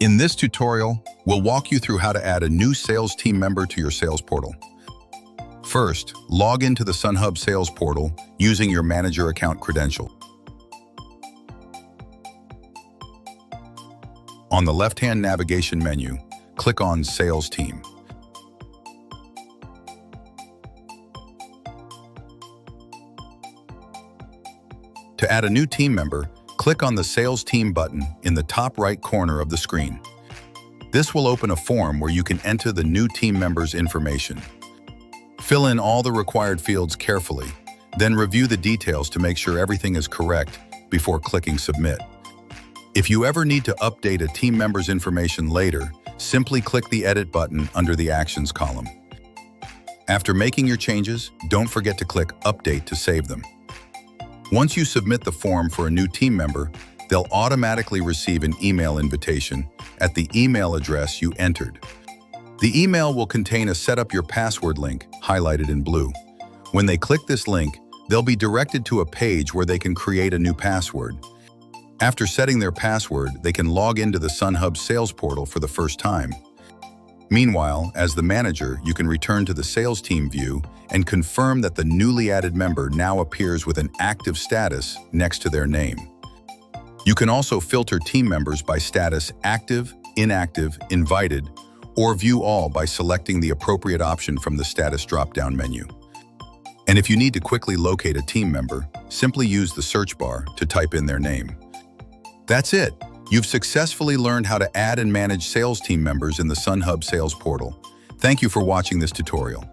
In this tutorial, we'll walk you through how to add a new sales team member to your sales portal. First, log into the Sunhub Sales Portal using your manager account credential. On the left-hand navigation menu, click on Sales Team. To add a new team member, click on the Sales Team button in the top right corner of the screen. This will open a form where you can enter the new team member's information. Fill in all the required fields carefully, then review the details to make sure everything is correct before clicking Submit. If you ever need to update a team member's information later, simply click the Edit button under the Actions column. After making your changes, don't forget to click Update to save them. Once you submit the form for a new team member, they'll automatically receive an email invitation at the email address you entered. The email will contain a Set Up Your Password link highlighted in blue. When they click this link, they'll be directed to a page where they can create a new password. After setting their password, they can log into the Sunhub Sales Portal for the first time. Meanwhile, as the manager, you can return to the sales team view and confirm that the newly added member now appears with an active status next to their name. You can also filter team members by status active, inactive, invited, or view all by selecting the appropriate option from the status drop-down menu. And if you need to quickly locate a team member, simply use the search bar to type in their name. That's it. You've successfully learned how to add and manage sales team members in the Sunhub Sales Portal. Thank you for watching this tutorial.